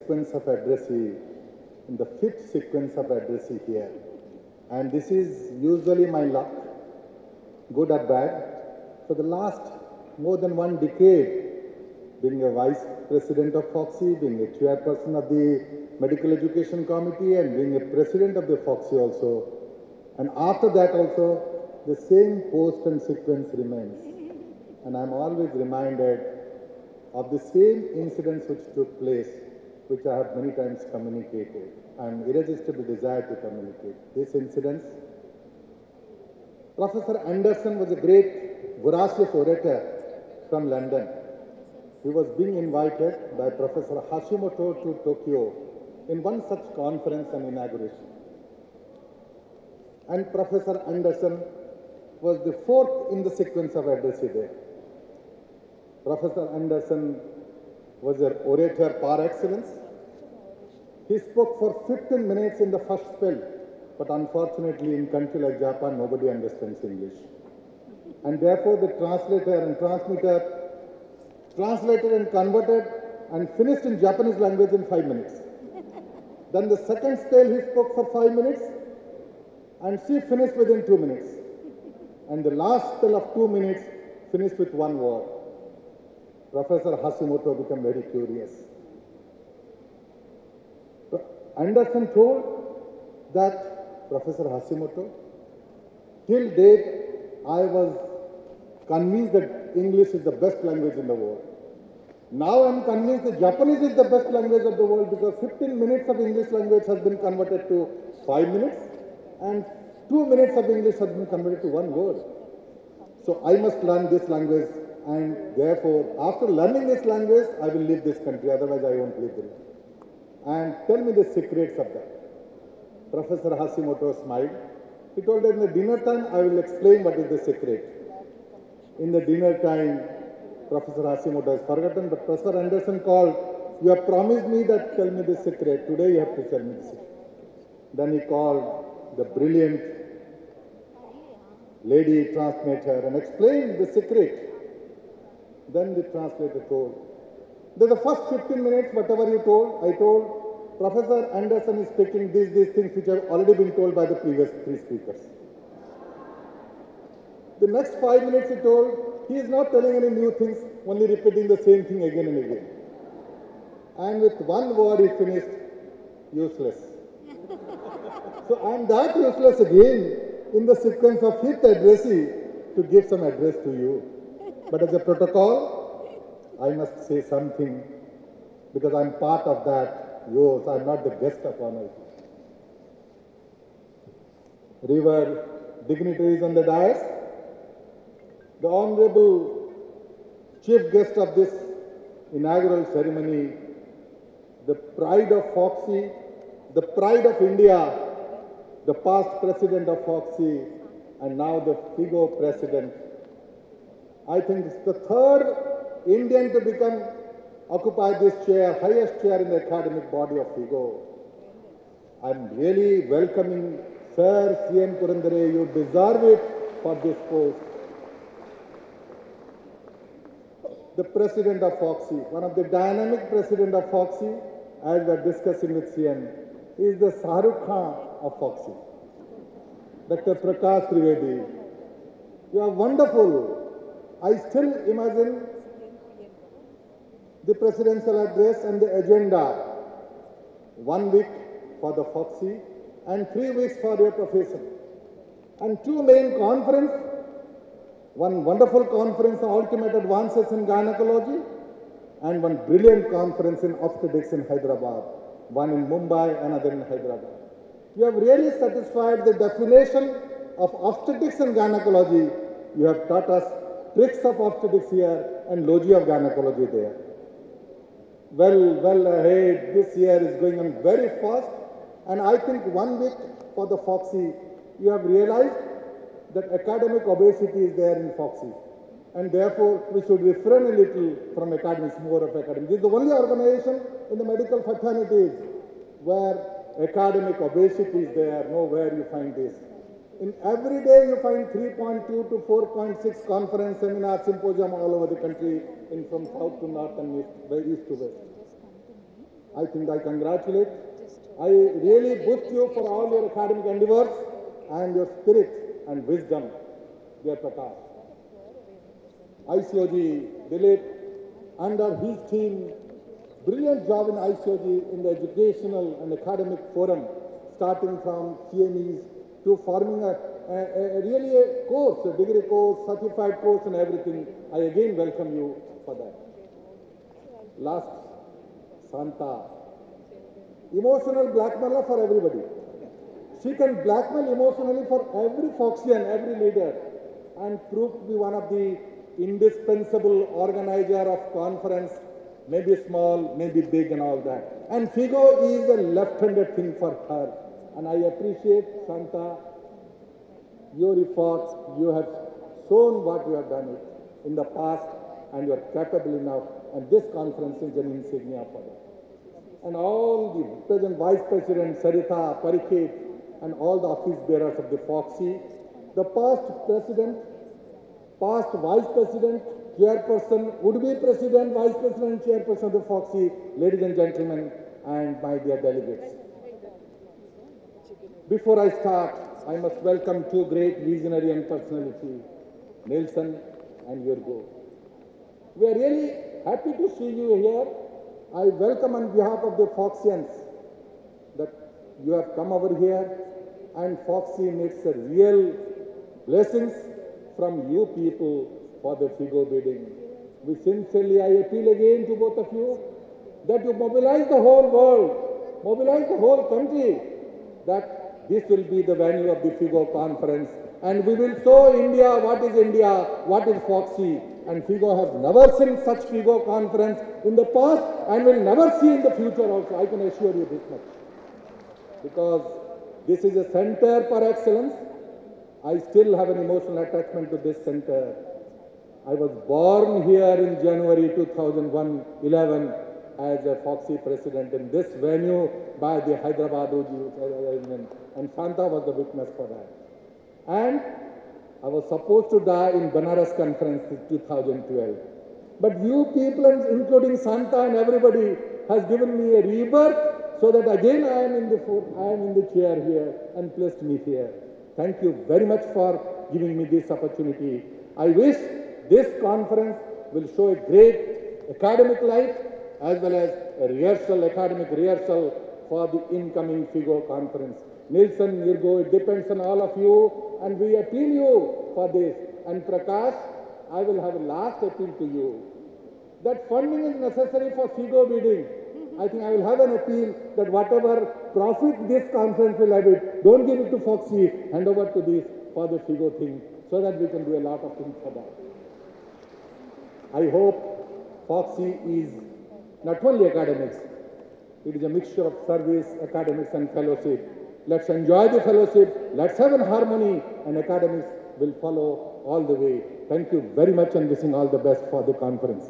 sequence of addressee, in the fifth sequence of addressee here. And this is usually my luck, good or bad. For the last more than 1 decade, being a vice president of FOXI, being a chairperson of the Medical Education Committee, and being a president of the FOXI also. And after that also, the same post and sequence remains. And I'm always reminded of the same incidents which took place, which I have many times communicated. And irresistible desire to communicate. These incidents, Professor Anderson was a great, voracious orator from London. He was being invited by Professor Hashimoto to Tokyo in one such conference and inauguration. And Professor Anderson was the fourth in the sequence of addressee there. Professor Anderson was an orator par excellence. He spoke for 15 minutes in the first spell, but unfortunately in country like Japan, nobody understands English. And therefore the translator and transmitter translated and converted and finished in Japanese language in 5 minutes. Then the second spell he spoke for 5 minutes and she finished within 2 minutes. And the last spell of 2 minutes finished with one word. Professor Hashimoto became very curious. Anderson told that Professor Hashimoto, till date I was convinced that English is the best language in the world. Now I am convinced that Japanese is the best language of the world because 15 minutes of English language has been converted to 5 minutes and 2 minutes of English has been converted to one word. So I must learn this language and therefore after learning this language I will leave this country, otherwise I won't leave it. And tell me the secrets of that. Professor Hashimoto smiled. He told that in the dinner time I will explain what is the secret. In the dinner time, Professor Hashimoto has forgotten, but Professor Anderson called, you have promised me that tell me the secret. Today you have to tell me the secret. Then he called the brilliant lady translator and explained the secret. Then the translator told, the first 15 minutes, whatever you told, I told, Professor Anderson is speaking these things which have already been told by the previous 3 speakers. The next 5 minutes he told, he is not telling any new things, only repeating the same thing again and again. And with one word he finished, useless. So I am that useless again in the sequence of fifth addressee to give some address to you. But as a protocol, I must say something because I am part of that, yours, I am not the guest of honor. Revered dignitaries on the dais, the Honorable Chief Guest of this inaugural ceremony, the pride of FOXI, the pride of India, the past President of FOXI and now the FIGO President. I think it's the third Indian to occupy this chair, highest chair in the academic body of FIGO. I'm really welcoming Sir C.N. Purandare, you deserve it for this post. The President of FOXI, one of the dynamic President of FOXI, as we are discussing with CN, is the Shahrukh Khan of FOXI. Dr. Prakash Trivedi, you are wonderful. I still imagine the presidential address and the agenda, 1 week for the FOXI and 3 weeks for your profession. And 2 main conferences, one wonderful conference on ultimate advances in gynecology and one brilliant conference in obstetrics in Hyderabad, one in Mumbai, another in Hyderabad. You have really satisfied the definition of obstetrics and gynecology. You have taught us tricks of obstetrics here and logi of gynecology there. Well ahead, this year is going on very fast and I think 1 week for the FOXI, you have realized that academic obesity is there in FOXI and therefore we should refrain a little from academics, more of academics. This is the only organization in the medical fraternities where academic obesity is there, nowhere you find this. In every day you find 3.2 to 4.6 conference, seminar, symposium all over the country, from south to north and east to west. I think I congratulate. I really boost you for all your academic endeavors and your spirit and wisdom, dear Prakash. ICOG, Dilip, under his team, brilliant job in ICOG in the educational and academic forum, starting from CMEs to forming really a course, a degree course, certified course and everything. I again welcome you for that. Last, Santa. Emotional blackmailer for everybody. She can blackmail emotionally for every Foxian, every leader, and prove to be one of the indispensable organizer of conference, maybe small, maybe big and all that. And FIGO is a left-handed thing for her. And I appreciate, Santa, your efforts. You have shown what you have done it in the past, and you are capable enough. And this conference is an insignia for that. And all the present Vice President, Sarita, Parikit, and all the office bearers of the Foxy, the past President, past Vice President, Chairperson, would-be President, Vice President, Chairperson of the Foxy, ladies and gentlemen, and my dear delegates. Before I start, I must welcome two great visionary and personality, Nelson and Virgo. We are really happy to see you here. I welcome on behalf of the Foxians that you have come over here, and Foxy needs a real blessings from you people for the FIGO bidding. We sincerely, I appeal again to both of you that you mobilize the whole world, mobilize the whole country, that this will be the venue of the FIGO conference, and we will show India, what is Foxy. And FIGO have never seen such FIGO conference in the past and will never see in the future also. I can assure you this much. Because this is a center for excellence. I still have an emotional attachment to this center. I was born here in January 2011 as a Foxy president in this venue by the Hyderabad arrangement, and Santa was the witness for that. And I was supposed to die in Banaras conference in 2012. But you people, including Santa and everybody, has given me a rebirth so that again I am in the chair here and placed me here. Thank you very much for giving me this opportunity. I wish this conference will show a great academic light as well as a academic rehearsal for the incoming FIGO conference. Nelson, Virgo, it depends on all of you, and we appeal you for this. And Prakash, I will have a last appeal to you. That funding is necessary for FIGO bidding. I think I will have an appeal that whatever profit this conference will have it, don't give it to Foxy, hand over to this for the FIGO thing, so that we can do a lot of things for that. I hope Foxy is not only academics, it is a mixture of service, academics and fellowship. Let's enjoy the fellowship, let's have a harmony, and academics will follow all the way. Thank you very much and wishing all the best for the conference.